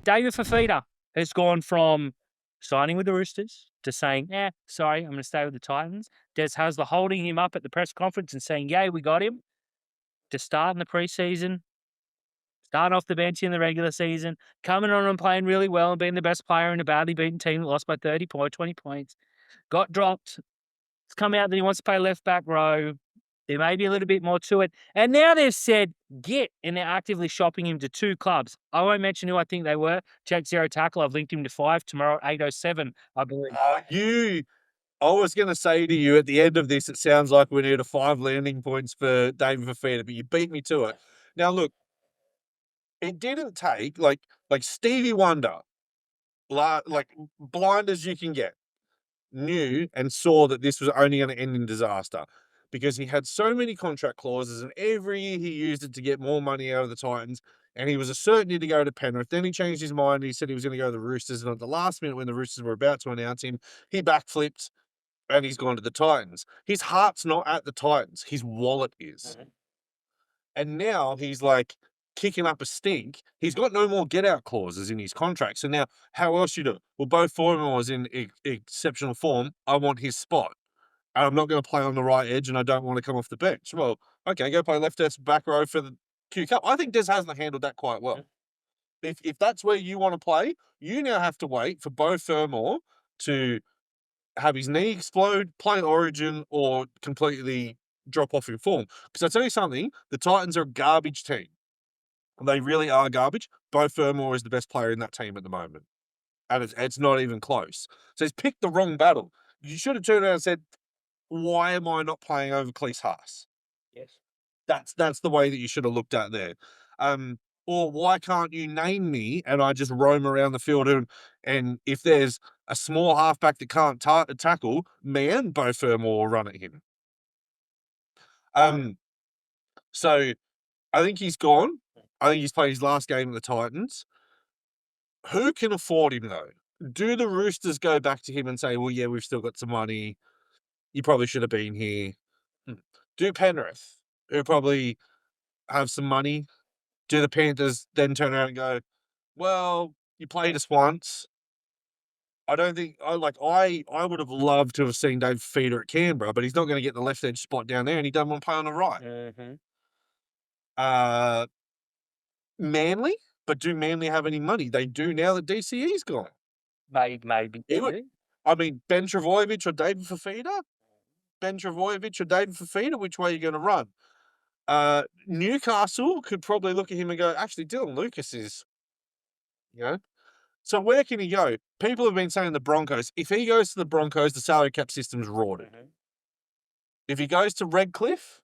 David Fifita has gone from signing with the Roosters to saying, sorry, I'm going to stay with the Titans. Des Hasler holding him up at the press conference and saying, yay, we got him, to start in the preseason, starting off the bench in the regular season, coming on and playing really well and being the best player in a badly beaten team that lost by 20 points, got dropped. It's come out that he wants to play left back row. There may be a little bit more to it. And now they've said, and they're actively shopping him to 2 clubs. I won't mention who I think they were. Check Zero Tackle. I've linked him to 5 tomorrow at 8:07, I believe. I was going to say to you at the end of this, it sounds like we need 5 landing points for David Fifita, but you beat me to it. Now, look, it didn't take, like Stevie Wonder, like blind as you can get, knew and saw that this was only going to end in disaster because he had so many contract clauses and every year he used it to get more money out of the Titans and he was a certainty to go to Penrith. Then he changed his mind and he said he was going to go to the Roosters, and at the last minute when the Roosters were about to announce him, he backflipped and he's gone to the Titans. His heart's not at the Titans. His wallet is. And now he's like kicking up a stink. He's got no more get-out clauses in his contract. So now, how else you do it? Well, both Foreman in exceptional form. I want his spot. And I'm not going to play on the right edge and I don't want to come off the bench. Well, okay, go play left back row for the Q Cup. I think Des hasn't handled that quite well. If that's where you want to play, you now have to wait for Beau Fermor to have his knee explode, play Origin, or completely drop off in form. Because I tell you something, the Titans are a garbage team. They really are garbage. Beau Fermor is the best player in that team at the moment. And it's not even close. So he's picked the wrong battle. You should have turned around and said, why am I not playing over Cleese Haas? Yes. That's the way that you should have looked at there. Or why can't you name me and I just roam around the field and if there's a small halfback that can't tackle, me and Beau Fermor will run at him. So I think he's gone. I think he's played his last game at the Titans. Who can afford him though? Do the Roosters go back to him and say, well, yeah, we've still got some money. You probably should have been here. Do Penrith, who probably have some money, do the Panthers then turn around and go, well, you played us once. I don't think I would have loved to have seen David Fifita at Canberra, but he's not going to get the left edge spot down there, and he doesn't want to play on the right. Manly, but do Manly have any money? They do now that DCE's gone. Maybe. I mean, Ben Travojevic or David Fifita? Ben Travojevic or David Fifita? Which way are you going to run? Newcastle could probably look at him and go, actually, Dylan Lucas is, So where can he go? People have been saying the Broncos. If he goes to the Broncos, the salary cap system's rorted. If he goes to Redcliffe,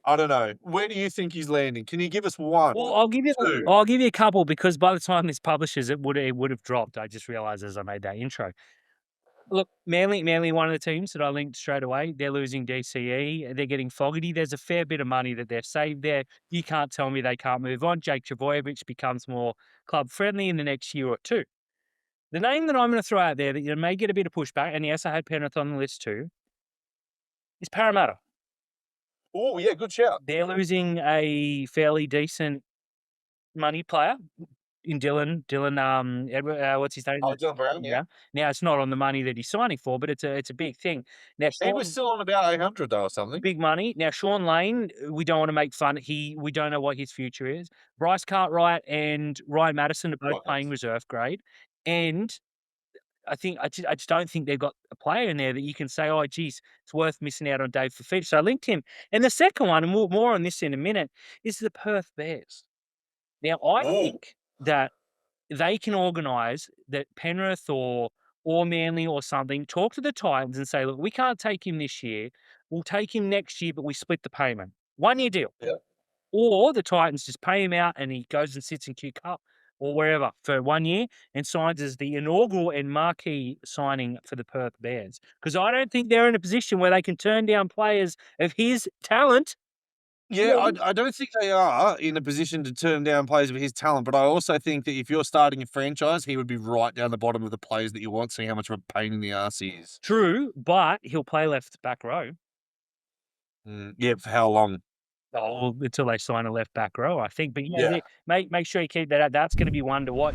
I don't know. Where do you think he's landing? Can you give us one? Well, I'll give you a couple because by the time this publishes, it would have dropped. I just realized as I made that intro. Look, Manly, one of the teams that I linked straight away. They're losing DCE. They're getting Fogarty. There's a fair bit of money that they've saved there. You can't tell me they can't move on. Jake Travojevic becomes more club friendly in the next year or two. The name that I'm going to throw out there that you may get a bit of pushback, and yes, I had Penrith on the list too, is Parramatta. Oh, yeah, good shout. They're losing a fairly decent money player in Dylan, Edward, what's his name? Oh, Dylan Brown, yeah. Now, it's not on the money that he's signing for, but it's a big thing. Now, he was still on about 800 though or something. Big money. Now, Sean Lane, we don't want to make fun. We don't know what his future is. Bryce Cartwright and Ryan Madison are both playing reserve grade. And I just don't think they've got a player in there that you can say, oh, geez, it's worth missing out on Dave Fifita. So I linked him. And the second one, and more on this in a minute, is the Perth Bears. Now, I think that they can organise that Penrith or Manly or something, talk to the Titans and say, look, we can't take him this year. We'll take him next year, but we split the payment. 1-year deal. Yeah. Or the Titans just pay him out and he goes and sits in Q Cup or wherever for 1 year and signs as the inaugural and marquee signing for the Perth Bears. Because I don't think they're in a position where they can turn down players of his talent. Yeah, I don't think they are in a position to turn down players of his talent, but I also think that if you're starting a franchise, he would be right down the bottom of the players that you want, seeing how much of a pain in the arse he is. True, but he'll play left back row. Yeah, for how long? Oh, until they sign a left back row, I think. But yeah, Yeah. make sure you keep that out. That's going to be one to watch.